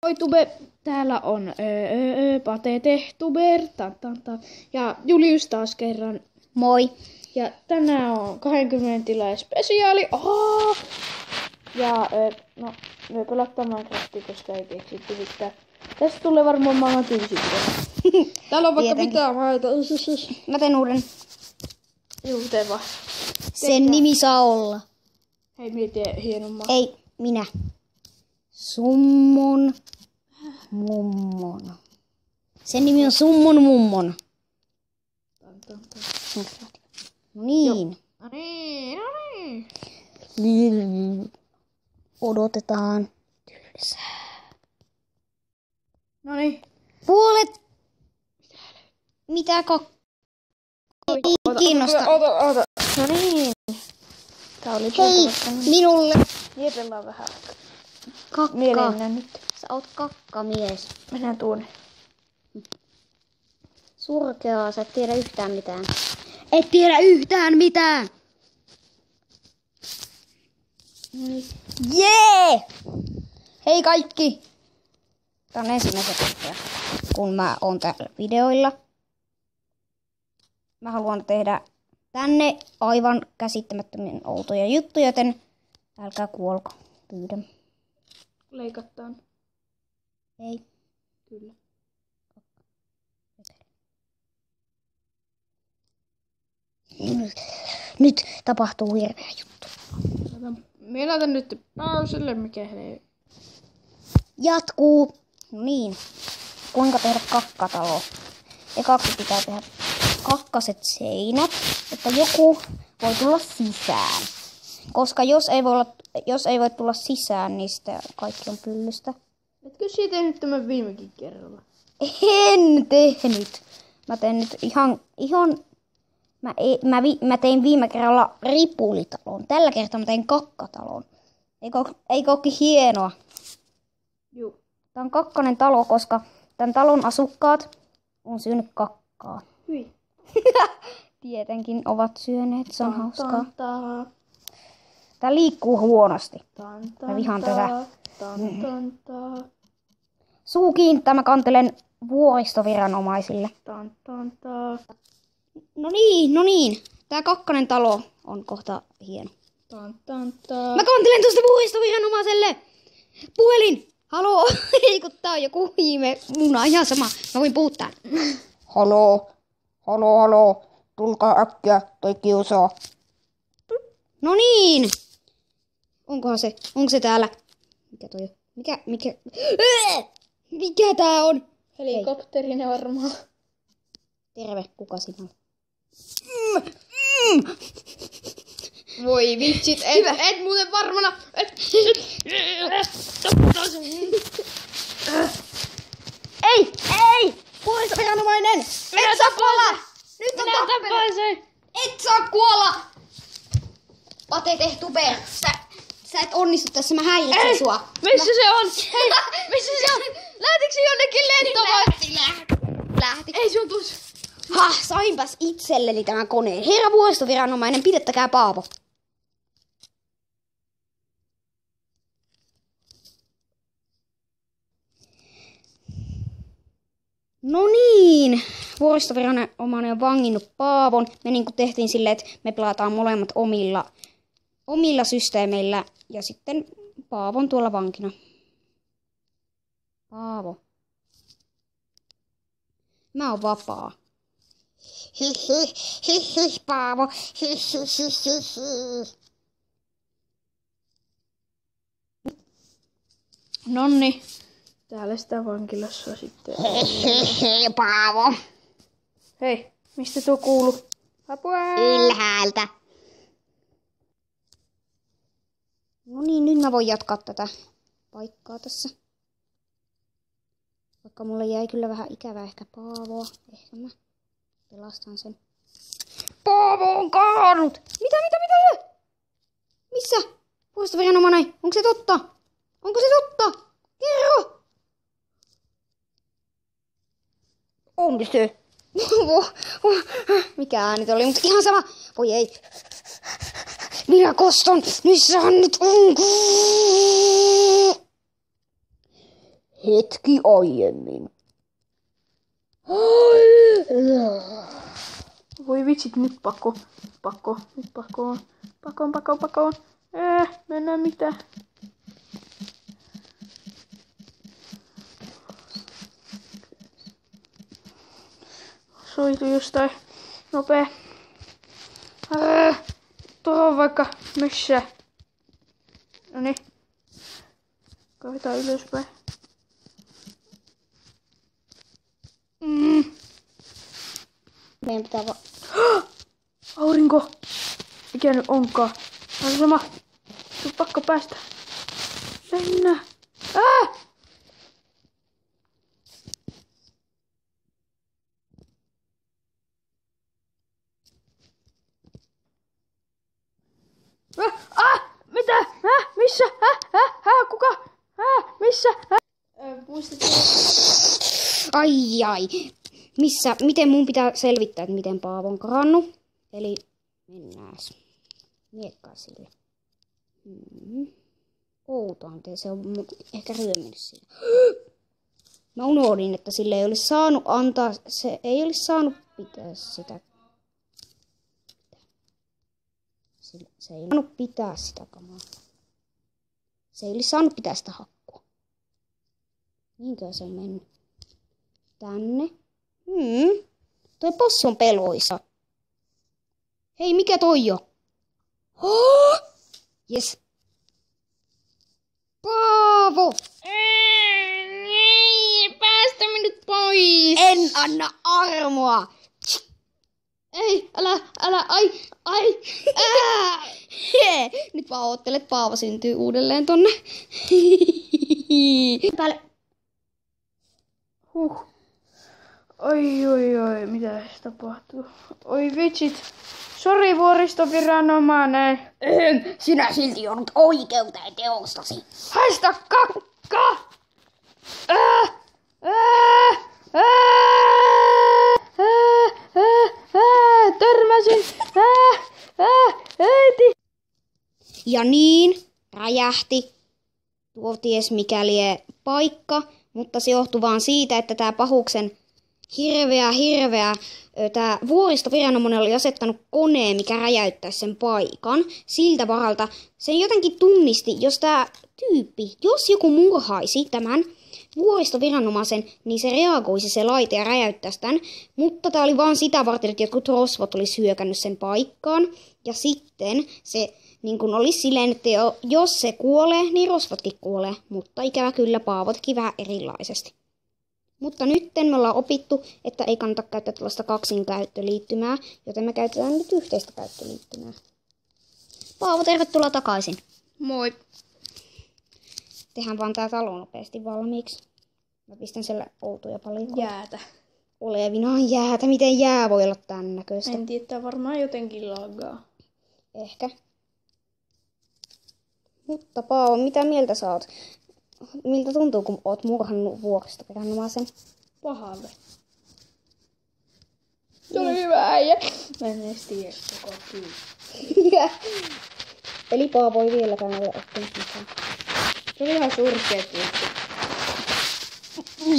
Moi Tube, täällä on Patete-tuber, ja Julius taas kerran. Moi. Ja tänään on 20 tilaa spesiaali. Oh! Ja no, me pelataan Minecraftia, koska ei keksitty mitään. Tästä tulee varmaan maailman tylsin. Täällä on vaikka mitä maita. Mä teen uuden. Juu, tee vaan. Sen nimi saa olla. Hei, mieti hienommaa. Ei, minä. Summon mummon. Sen nimi on Summon mummon. No niin. No niin, no niin. Odotetaan. Tylsää. No niin. Puolet. Mitä ei kiinnosta. Ota. No niin. Tää oli Hei, minulle. Mietellaan vähän. Kakka. Mielennä nyt. Sä oot kakkamies. Mennään tuonne. Surkeaa, sä et tiedä yhtään mitään. Et tiedä yhtään mitään! Jee! Hei kaikki! Tää on ensimmäisen kertaa, kun mä oon täällä videoilla. Mä haluan tehdä tänne aivan käsittämättömien outoja juttuja, joten älkää kuolko, pyydän. Leikataan. Ei. Kyllä. Nyt tapahtuu hirveä juttu. Me laitan nyt pauselle, mikä ei. Jatkuu. No niin. Kuinka tehdä kakkatalo? Ekaksi pitää tehdä kakkaset seinät, että joku voi tulla sisään. Koska jos ei voi tulla sisään, niin sitä kaikki on pyllystä. Etkö siitä tehnyt tämän viimekin kerralla? En tehnyt. Mä teen nyt ihan mä tein viime kerralla ripulitalon. Tällä kertaa mä tein kakkatalon. Eikö ookin hienoa? Juu. Tää on kakkonen talo, koska tämän talon asukkaat on syönyt kakkaa. Hyi. Tietenkin ovat syöneet, se on hauskaa. Tää liikkuu huonosti. Mä vihaan tätä. Suu kiinnittää, mä kantelen vuoristoviranomaisille. No niin. Tää kakkonen talo on kohta hieno. Mä kantelen tuosta vuoristoviranomaiselle. Puhelin! Haloo! Ei kun tää on joku ihme muna. Ihan sama. Mä voin puhuttaa. Haloo. Tulkaa äkkiä, toi kiusaa. No niin. Onko se täällä? Mikä toi on? Mikä tää on? Helikopterinen varmaan. Terve, kuka sinä on? Voi vitsit, et muuten varmana. Ei! Vuoristoviranomainen! Et saa kuolla! Nyt on tappelu! Et saa kuolla! Patete-tuber! Sä et onnistu tässä, mä häiritsen sua. Missä se on? Hei, missä se on? Lähtikö se jonnekin lentoon? Lähti. Ei se on tuossa. Sainpas itselleni tämän koneen. Herra vuoristoviranomainen, pidettäkää Paavo. No niin, vuoristoviranomainen on vanginnut Paavon. Me niin kuin tehtiin silleen, että me pelataan molemmat omilla systeemeillä ja sitten Paavon tuolla vankina. Paavo. Mä oon vapaa. Hihi, Paavo. Hihi. Nonni. Täällä sitä vankilassa sitten. Hehehe, Paavo. Hei, mistä tuo kuuluu? Apua! Ylhäältä. No niin, nyt mä voin jatkaa tätä paikkaa tässä. Vaikka mulle jäi kyllä vähän ikävää ehkä Paavoa. Ehkä mä pelastan sen. Paavo on kaadut! Mitä? Missä? Vuoristoviranomainen, onko se totta? Kerro! On se. Mikä ääni oli, mutta ihan sama. Voi ei. Minä koston. Missä hän nyt on? hetki aiemmin. Voi vitsit, nyt pakko. Nyt pakoon. Mennään mitä? Soitu jostain nopee. Tuohon vaikka missä. Noniin. Kaivetaan ylöspäin. Meidän pitää vaan... Aurinko! Mikä nyt onkaan? On sama. Sun pakko päästä. Mennä. Mitä? Missä? Kuka? Missä? Muistatko? Ai. Miten mun pitää selvittää, että miten Paavo on karannut? Eli mennääs. Miekkaa sille. Outoa, miten se on ehkä ryöminyt sille. Mä unohdin, että sille ei olisi saanut antaa, se ei olisi saanut pitää sitä. Se ei saanut pitää sitä kamaa. Se ei olisi saanut pitää sitä hakkua. Niinkö se on mennyt? Tänne. Toi possu on peloissa. Hei, mikä toi jo? Jes. Paavo! Päästä minut pois! En anna armoa! Ei, älä, ai! Nyt vaan oottelet, että Paavo syntyy uudelleen tonne. Päälle. Oi, mitä se tapahtuu? Oi vitsit. Sori vuoristoviranomainen. Sinä silti joudut oikeuteen teostasi. Haista kakka! Törmäsin. Äiti. Ja niin räjähti tuo ties mikäli paikka, mutta se johtui vaan siitä, että tämä pahuksen hirveä tämä vuoristoviranomainen oli asettanut koneen, mikä räjäyttäisi sen paikan. Siltä varalta sen jotenkin tunnisti, jos tämä tyyppi, jos joku murhaisi tämän vuoristoviranomaisen, niin se reagoisi se laite ja räjäyttäisi tämän. Mutta tämä oli vaan sitä varten, että jotkut rosvot olisi hyökännyt sen paikkaan. Ja sitten se niin kun olisi silleen, että jos se kuolee, niin rosvotkin kuolee. Mutta ikävä kyllä Paavo teki vähän erilaisesti. Mutta nyt me ollaan opittu, että ei kannata käyttää tällaista kaksinkäyttöliittymää, joten me käytetään nyt yhteistä käyttöliittymää. Paavo, tervetuloa takaisin. Moi. Tehdään vaan tää talo nopeasti valmiiksi. Mä pistän siellä outoja palikoita. Jäätä. Olevinaan jäätä. Miten jää voi olla tän näköistä? En tiedä, varmaan jotenkin lagaa. Ehkä. Mutta Paavo, mitä mieltä sä oot? Miltä tuntuu, kun oot murhannut vuoristoviranomaisen? Pahalle. Se oli hyvä äijä. Mä en edes tiedä koko tyyppi. Eli Paavo ei vieläkään ole oppinut mitään. Se oli ihan surkea tyyppi.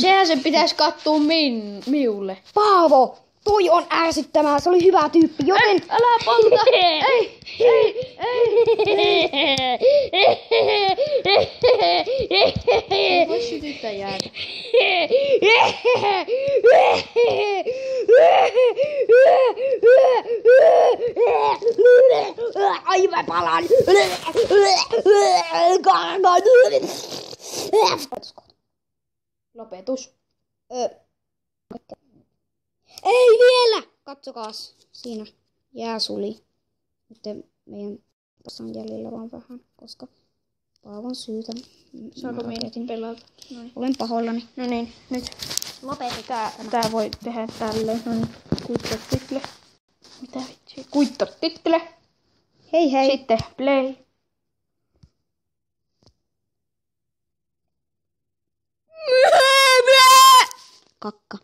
Sehän se pitäisi kattua miulle. Paavo! Toi on ärsyttävää, se oli hyvä tyyppi, joten... Älä polta! Ei! Ei voi sytyttää jäätä. Ai mä palan! Lopetus. Ei vielä! Katsokaas. Siinä jää suli. Nyt meidän tässä on jäljellä vaan vähän, koska Paavon syytä. Saanko minä pelata? Noin. Olen pahoillani. No niin, nyt. Lopetetaan. Tää voi tehdä tälleen. No niin. Kuittaa title. Mitä vitsiä? Kuittaa title. Hei hei. Sitten play. Kakka.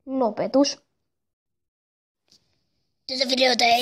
Lopetus. Tätä videota ei